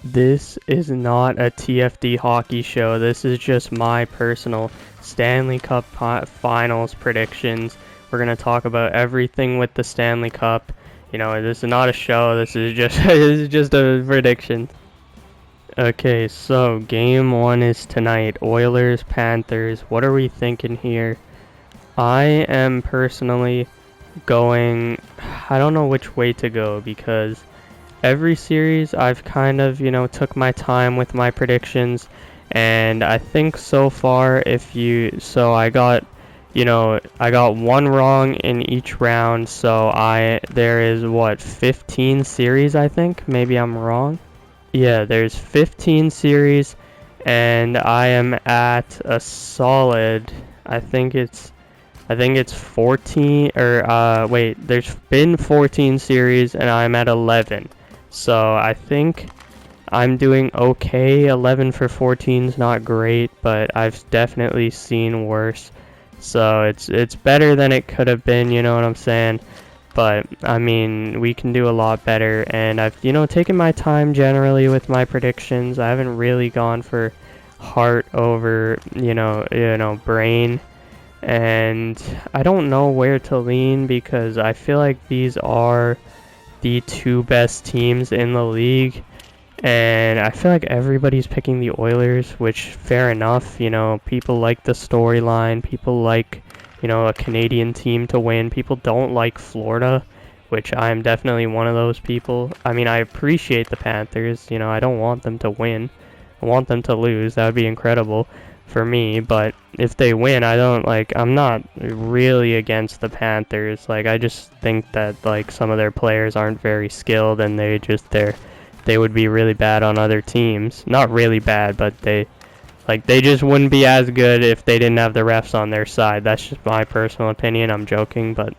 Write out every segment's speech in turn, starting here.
This is not a TFD hockey show. This is just my personal Stanley Cup Finals predictions. We're going to talk about everything with the Stanley Cup. You know, this is not a show. This is just this is just a prediction. Okay, so game 1 is tonight. Oilers, Panthers. What are we thinking here? I am personally going, I don't know which way to go, because every series I've kind of, took my time with my predictions, and I think so far I got, I got one wrong in each round, so there is what, 15 series, I think? Maybe I'm wrong. Yeah, there's 15 series, and I am at a solid, I think it's 14, or wait, there's been 14 series and I'm at 11. So I think I'm doing okay. 11 for 14 is not great, but I've definitely seen worse. So it's better than it could have been, you know what I'm saying? But I mean, we can do a lot better, and I've taken my time generally with my predictions. I haven't really gone for heart over brain. And I don't know where to lean, because I feel like these are the two best teams in the league, and I feel like everybody's picking the Oilers, which fair enough. People like the storyline, people like a Canadian team to win. People don't like Florida, which I'm definitely one of those people. I mean, I appreciate the Panthers. I don't want them to win. I want them to lose. That would be incredible for me, but if they win, I'm not really against the Panthers. I just think that some of their players aren't very skilled, and they would be really bad on other teams. Not really bad, but they just wouldn't be as good if they didn't have the refs on their side. That's just my personal opinion. I'm joking, but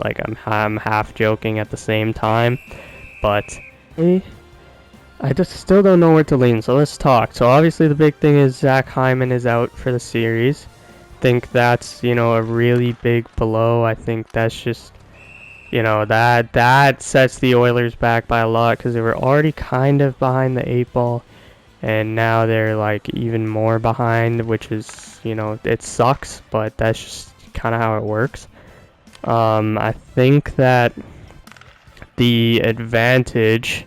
I'm half joking at the same time. But I just still don't know where to lean, so let's talk. So obviously the big thing is Zach Hyman is out for the series. I think that's, a really big blow. I think that's just, that sets the Oilers back by a lot, because they were already kind of behind the 8 ball, and now they're even more behind, which is, it sucks, but that's just kind of how it works. I think that the advantage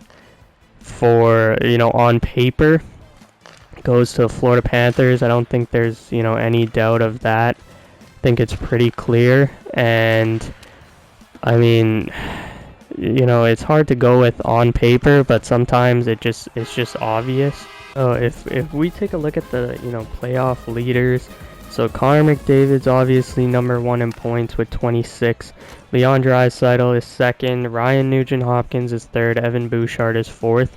for on paper goes to the Florida Panthers. I don't think there's any doubt of that. I think it's pretty clear, and I mean, it's hard to go with on paper, but sometimes it's just obvious. So if we take a look at the playoff leaders, so Connor McDavid's obviously number 1 in points with 26. Leon Draisaitl is 2nd. Ryan Nugent-Hopkins is 3rd. Evan Bouchard is 4th.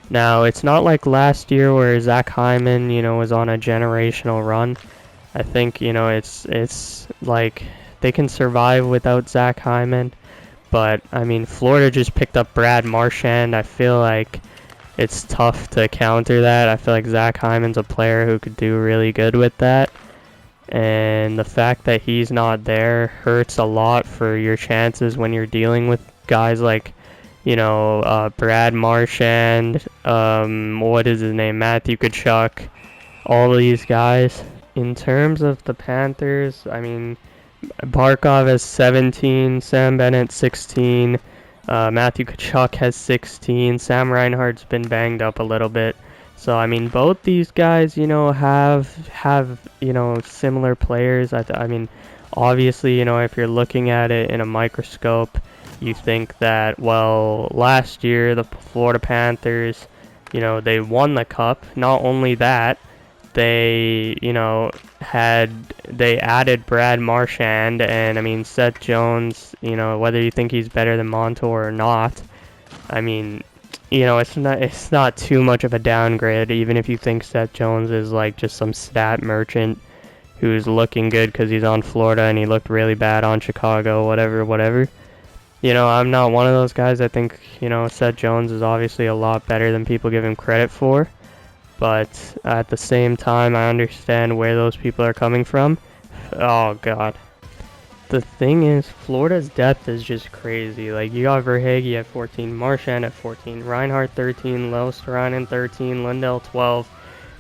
Now, it's not like last year where Zach Hyman, was on a generational run. I think, it's like they can survive without Zach Hyman. But, I mean, Florida just picked up Brad Marchand. I feel like it's tough to counter that. I feel like Zach Hyman's a player who could do really good with that. And the fact that he's not there hurts a lot for your chances when you're dealing with guys like, Brad Marchand, what is his name, Matthew Tkachuk, all of these guys. In terms of the Panthers, I mean, Barkov has 17, Sam Bennett 16, Matthew Tkachuk has 16, Sam Reinhart's been banged up a little bit. So, I mean, both these guys, have similar players. I mean, obviously, if you're looking at it in a microscope, you think that, well, last year, the Florida Panthers, they won the cup. Not only that, they added Brad Marchand, and, I mean, Seth Jones, whether you think he's better than Montour or not, I mean, it's not too much of a downgrade, even if you think Seth Jones is just some stat merchant who's looking good because he's on Florida and he looked really bad on Chicago, whatever. I'm not one of those guys. I think, Seth Jones is obviously a lot better than people give him credit for. But at the same time, I understand where those people are coming from. Oh, God. the thing is, Florida's depth is just crazy. Like, you got Verhage at 14, Marchand at 14, Reinhardt 13, Losterainen 13, Lindell 12,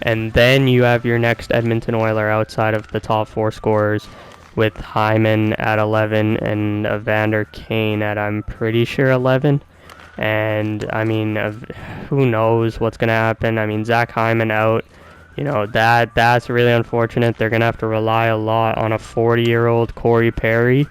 and then you have your next Edmonton Oiler outside of the top 4 scorers with Hyman at 11 and Evander Kane at, I'm pretty sure, 11. And, I mean, who knows what's going to happen. I mean, Zach Hyman out. You know, that's really unfortunate. They're going to have to rely a lot on a 40-year-old Corey Perry.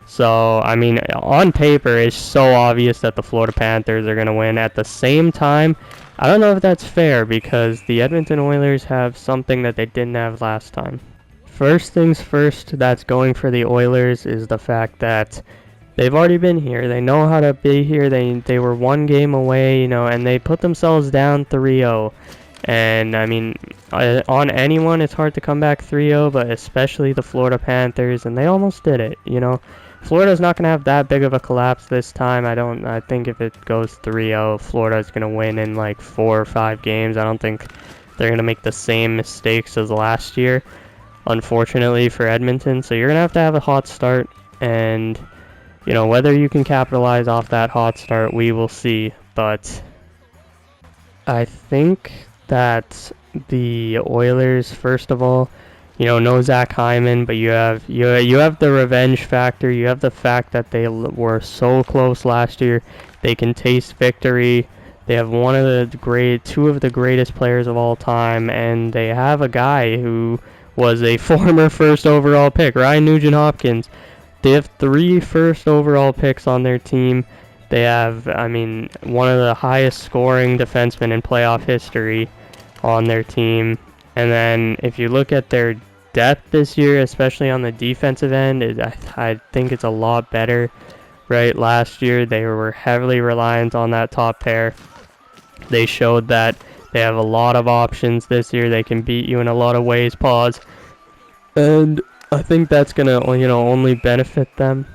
So, I mean, on paper, it's so obvious that the Florida Panthers are going to win. At the same time, I don't know if that's fair because the Edmonton Oilers have something that they didn't have last time. First things first, that's going for the Oilers is the fact that they've already been here. They know how to be here. They were 1 game away, you know, and they put themselves down 3-0. And, I mean, on anyone, it's hard to come back 3-0, but especially the Florida Panthers, and they almost did it, you know. Florida's not going to have that big of a collapse this time. I think if it goes 3-0, Florida's going to win in like 4 or 5 games. I don't think they're going to make the same mistakes as last year, unfortunately, for Edmonton. So you're going to have a hot start, and, you know, whether you can capitalize off that hot start, we will see. But I think that the Oilers, first of all, you know, no Zach Hyman, but you have the revenge factor. You have the fact that they were so close last year. They can taste victory. They have two of the greatest players of all time, and they have a guy who was a former first overall pick, Ryan Nugent-Hopkins. They have 3 first overall picks on their team. They have, I mean, one of the highest scoring defensemen in playoff history on their team. And then if you look at their depth this year, especially on the defensive end, I think it's a lot better. Right, last year they were heavily reliant on that top pair. They showed that they have a lot of options this year. They can beat you in a lot of ways, pause. And I think that's going to, you know, only benefit them.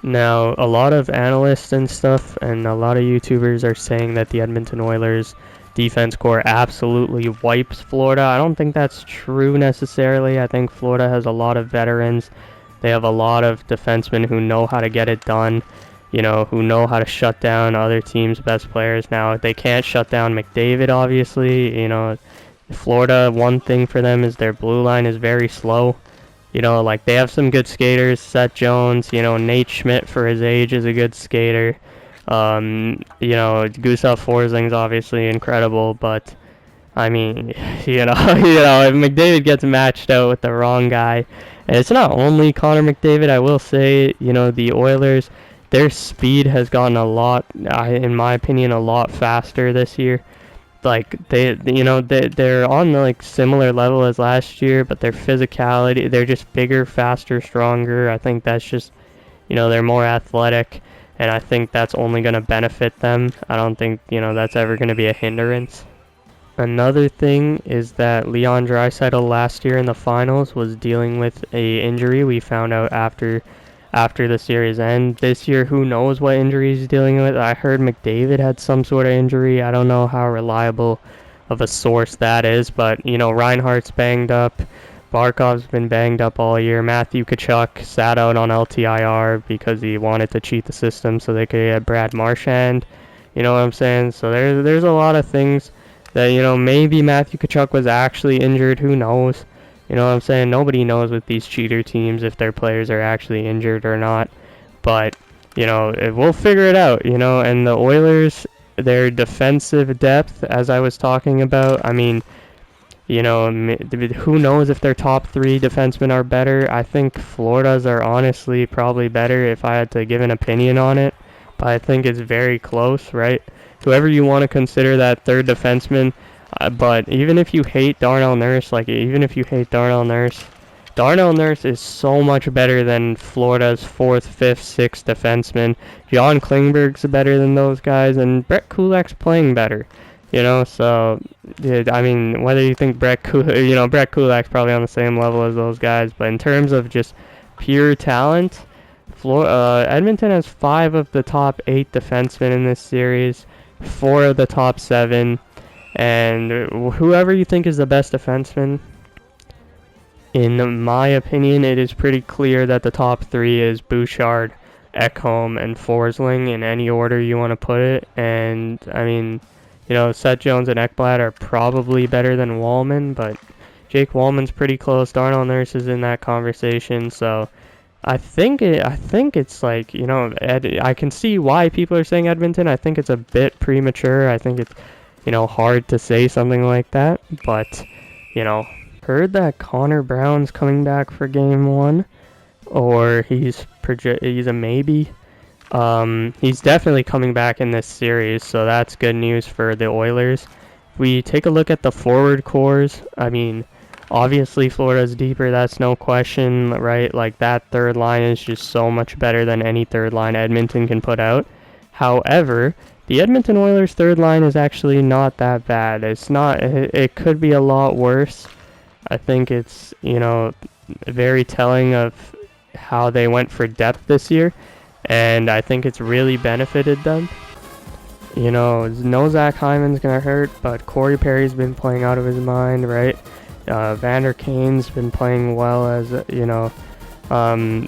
Now, a lot of analysts and stuff and a lot of YouTubers are saying that the Edmonton Oilers defense core absolutely wipes Florida. I don't think that's true necessarily. I think Florida has a lot of veterans. They have a lot of defensemen who know how to get it done, you know, who know how to shut down other teams' best players. Now, they can't shut down McDavid, obviously. You know, Florida, one thing for them is their blue line is very slow. You know, like, they have some good skaters. Seth Jones, you know, Nate Schmidt for his age is a good skater. You know, Gustav Forsling's obviously incredible, but, I mean, you know, if McDavid gets matched out with the wrong guy, and it's not only Connor McDavid, I will say, you know, the Oilers, their speed has gotten a lot, in my opinion, a lot faster this year. Like, they're on the, like, similar level as last year, but their physicality, they're just bigger, faster, stronger. I think that's just, you know, they're more athletic, and I think that's only going to benefit them. I don't think, you know, that's ever going to be a hindrance. Another thing is that Leon Draisaitl last year in the finals was dealing with a injury. We found out after the series end. This year, who knows what injury he's dealing with. I heard McDavid had some sort of injury. I don't know how reliable of a source that is, but, you know, Reinhardt's banged up. Barkov's been banged up all year. Matthew Tkachuk sat out on LTIR because he wanted to cheat the system so they could get Brad Marchand. You know what I'm saying? So there's a lot of things that, you know, maybe Matthew Tkachuk was actually injured. Who knows? You know what I'm saying? Nobody knows with these cheater teams if their players are actually injured or not. But, you know, we'll figure it out, you know. And the Oilers, their defensive depth, as I was talking about, I mean, you know, who knows if their top 3 defensemen are better. I think Florida's are honestly probably better if I had to give an opinion on it. But I think it's very close, right? Whoever you want to consider that third defenseman. But even if you hate Darnell Nurse, Darnell Nurse is so much better than Florida's 4th, 5th, 6th defenseman. John Klingberg's better than those guys, and Brett Kulak's playing better. You know, so, I mean, whether you think Brett Kulak's probably on the same level as those guys, but in terms of just pure talent, Edmonton has 5 of the top 8 defensemen in this series, 4 of the top 7. And whoever you think is the best defenseman, In my opinion, it is pretty clear that the top three is Bouchard, Ekholm, and Forsling in any order you want to put it. And, I mean, you know, Seth Jones and Ekblad are probably better than Wallman, but Jake Wallman's pretty close. Darnell Nurse is in that conversation, so I think it's like, you know, I can see why people are saying Edmonton. I think it's a bit premature. I think it's, you know, hard to say something like that, but, you know, heard that Connor Brown's coming back for game 1, or he's a maybe. He's definitely coming back in this series, so that's good news for the Oilers. If we take a look at the forward cores, I mean, obviously Florida's deeper, that's no question, right? Like, that third line is just so much better than any third line Edmonton can put out. However, the Edmonton Oilers third line is actually not that bad. It's not, it could be a lot worse. I think it's, you know, very telling of how they went for depth this year, and I think it's really benefited them. You know, no Zach Hyman's gonna hurt, but Corey Perry's been playing out of his mind, right? Vander Kane's been playing well, as you know,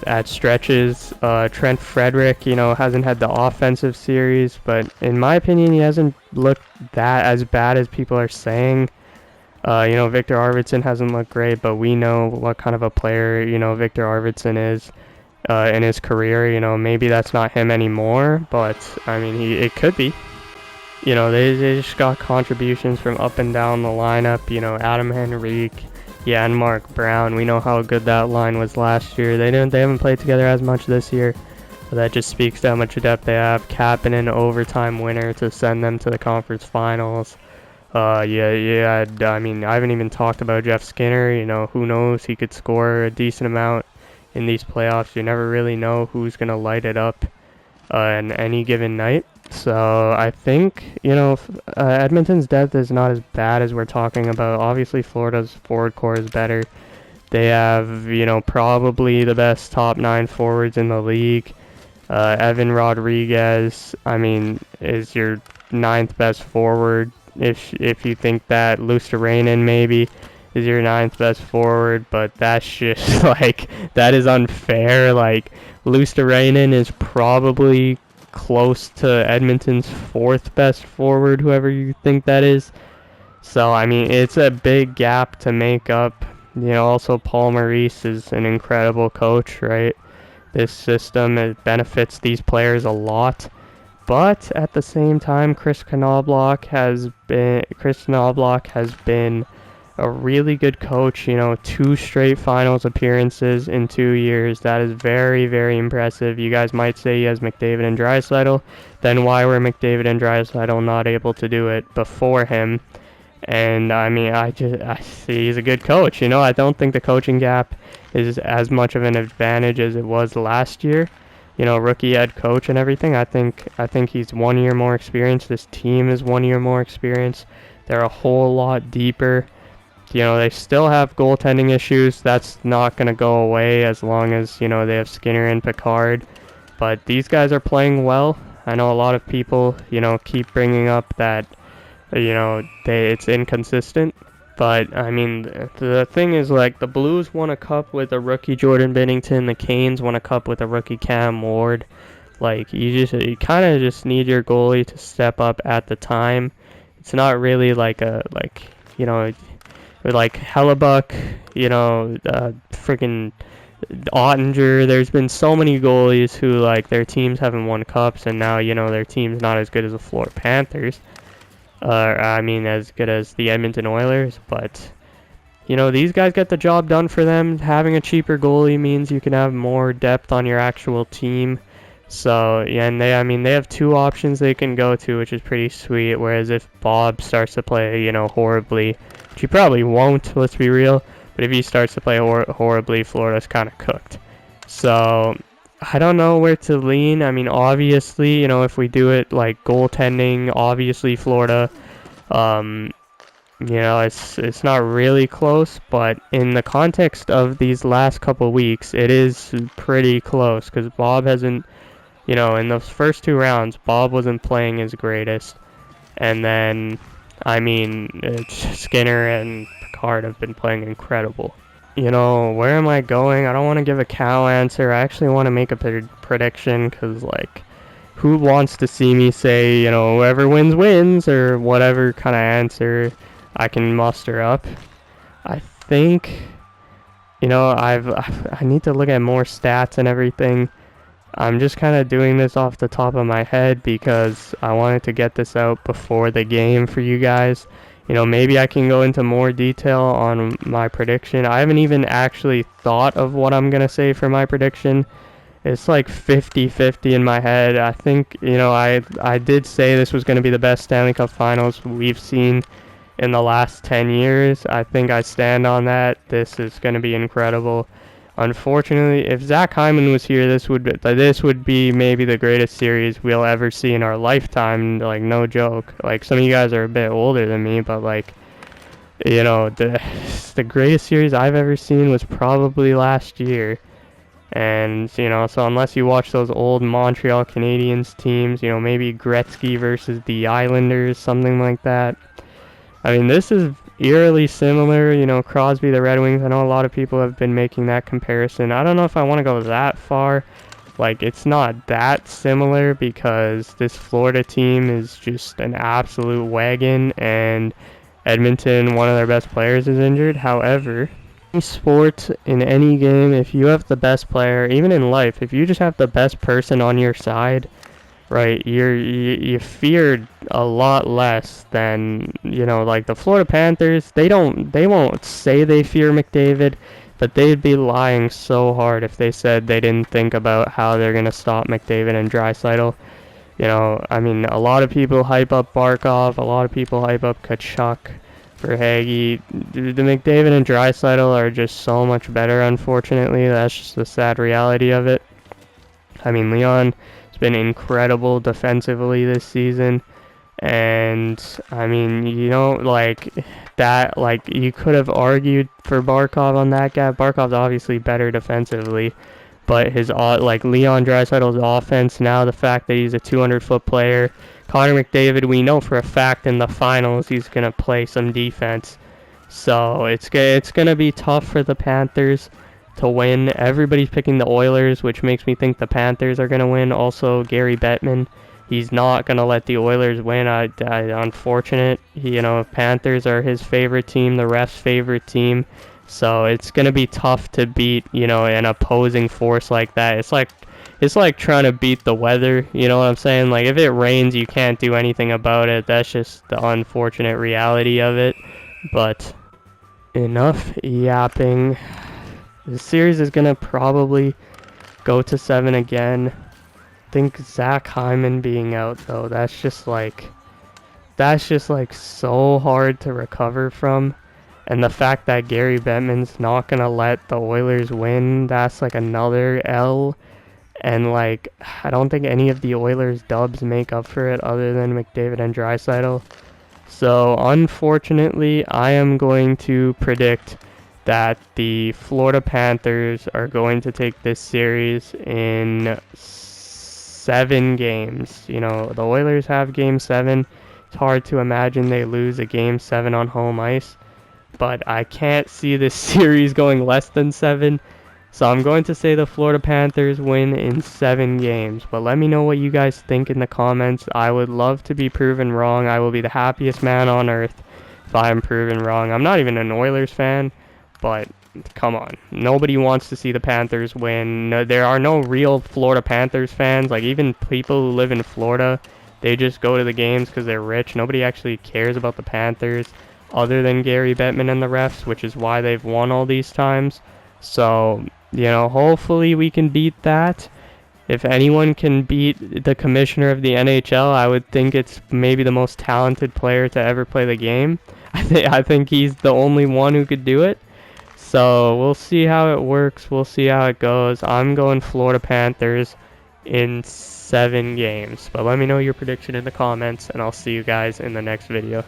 at stretches. Trent Frederick, you know, hasn't had the offensive series, but in my opinion, he hasn't looked that as bad as people are saying. You know, Victor Arvidsson hasn't looked great, but we know what kind of a player, you know, Victor Arvidsson is in his career. You know, maybe that's not him anymore, but I mean, it could be. You know, they just got contributions from up and down the lineup. You know, Adam Henrique, and Mark Brown. We know how good that line was last year. They haven't played together as much this year. But that just speaks to how much depth they have. Kapanen, overtime winner to send them to the conference finals. I mean, I haven't even talked about Jeff Skinner. You know, who knows? He could score a decent amount in these playoffs. You never really know who's going to light it up on any given night. So I think, you know, Edmonton's depth is not as bad as we're talking about. Obviously, Florida's forward core is better. They have, you know, probably the best top 9 forwards in the league. Evan Rodriguez, I mean, is your 9th best forward. If you think that Luosterainen maybe is your 9th best forward, but that's just like, that is unfair. Like, Luosterainen is probably close to Edmonton's 4th best forward, whoever you think that is. So I mean, it's a big gap to make up. You know, also Paul Maurice is an incredible coach, right? This system, it benefits these players a lot. But at the same time, Chris Knoblauch has been a really good coach. You know, 2 straight finals appearances in 2 years. That is very, very impressive. You guys might say he has McDavid and Draisaitl. Then why were McDavid and Draisaitl not able to do it before him? And I mean, I see he's a good coach. You know, I don't think the coaching gap is as much of an advantage as it was last year. You know, rookie head coach and everything. I think he's 1 year more experienced. This team is 1 year more experienced. They're a whole lot deeper. You know, they still have goaltending issues. That's not going to go away as long as, you know, they have Skinner and Picard. But these guys are playing well. I know a lot of people, you know, keep bringing up that, you know, it's inconsistent. But, I mean, the thing is, like, the Blues won a cup with a rookie Jordan Binnington. The Canes won a cup with a rookie Cam Ward. Like, you kind of just need your goalie to step up at the time. It's not really like you know, with like Hellebuck, you know, freaking Ottinger. There's been so many goalies who, like, their teams haven't won cups, and now, you know, their team's not as good as the Florida Panthers. I mean, as good as the Edmonton Oilers, but, you know, these guys get the job done for them. Having a cheaper goalie means you can have more depth on your actual team. So, yeah, and they have 2 options they can go to, which is pretty sweet. Whereas if Bob starts to play, you know, horribly, which he probably won't, let's be real, but if he starts to play horribly, Florida's kind of cooked. So, I don't know where to lean. I mean, obviously, you know, if we do it like goaltending, obviously Florida, you know, it's not really close, but in the context of these last couple weeks, it is pretty close, because Bob hasn't, you know, in those first 2 rounds, Bob wasn't playing his greatest, and then, I mean, Skinner and Picard have been playing incredible. where am I going? I don't want to give a cow answer. I actually want to make a prediction because, like, who wants to see me say, whoever wins wins or whatever kind of answer I can muster up. I think, I need to look at more stats and everything. I'm just kind of doing this off the top of my head because I wanted to get this out before the game for you guys. Maybe I can go into more detail on my prediction. I haven't even actually thought of what I'm going to say for my prediction. It's like 50-50 in my head. I think, I did say this was going to be the best Stanley Cup Finals we've seen in the last 10 years. I think I stand on that. This is going to be incredible. Unfortunately, if Zach Hyman was here, this would be maybe the greatest series we'll ever see in our lifetime. Like, no joke. Like, some of you guys are a bit older than me, but like, the greatest series I've ever seen was probably last year. And, so unless you watch those old Montreal Canadiens teams, maybe Gretzky versus the Islanders, something like that. I mean, this is eerily similar, Crosby, the Red Wings. I know a lot of people have been making that comparison. I don't know if I want to go that far. Like, it's not that similar because this Florida team is just an absolute wagon, and Edmonton, one of their best players, is injured. However, in sport, in any game, if you have the best player, even in life, if you just have the best person on your side, right, you feared a lot less than, like the Florida Panthers. They won't say they fear McDavid, but they'd be lying so hard if they said they didn't think about how they're going to stop McDavid and Draisaitl. I mean, a lot of people hype up Barkov, a lot of people hype up Tkachuk for Hagee. The McDavid and Draisaitl are just so much better, unfortunately. That's just the sad reality of it. I mean, Leon has been incredible defensively this season. And, I mean, like, that, like, you could have argued for Barkov on that gap. Barkov's obviously better defensively. But his, like, Leon Draisaitl's offense now, the fact that he's a 200-foot player. Connor McDavid, we know for a fact in the finals he's going to play some defense. So it's going to be tough for the Panthers to win. Everybody's picking the Oilers, which makes me think the Panthers are going to win. Also, Gary Bettman, he's not going to let the Oilers win. Unfortunate. Panthers are his favorite team, the ref's favorite team. So it's going to be tough to beat, an opposing force like that. It's like trying to beat the weather, you know what I'm saying? Like, if it rains, you can't do anything about it. That's just the unfortunate reality of it. But enough yapping. The series is going to probably go to 7 again. I think Zach Hyman being out, though, that's just like so hard to recover from. And the fact that Gary Bettman's not going to let the Oilers win, that's like another L. And, like, I don't think any of the Oilers dubs make up for it other than McDavid and Draisaitl. So, unfortunately, I am going to predict that the Florida Panthers are going to take this series in 7 games. The Oilers have Game 7. It's hard to imagine they lose a Game 7 on home ice. But I can't see this series going less than 7. So I'm going to say the Florida Panthers win in 7 games. But let me know what you guys think in the comments. I would love to be proven wrong. I will be the happiest man on earth if I am proven wrong. I'm not even an Oilers fan, but come on. Nobody wants to see the Panthers win. No, there are no real Florida Panthers fans. Like, even people who live in Florida, they just go to the games because they're rich. Nobody actually cares about the Panthers other than Gary Bettman and the refs, which is why they've won all these times. So, hopefully we can beat that. If anyone can beat the commissioner of the NHL, I would think it's maybe the most talented player to ever play the game. I think he's the only one who could do it. So we'll see how it works. We'll see how it goes. I'm going Florida Panthers in 7 games. But let me know your prediction in the comments, and I'll see you guys in the next video.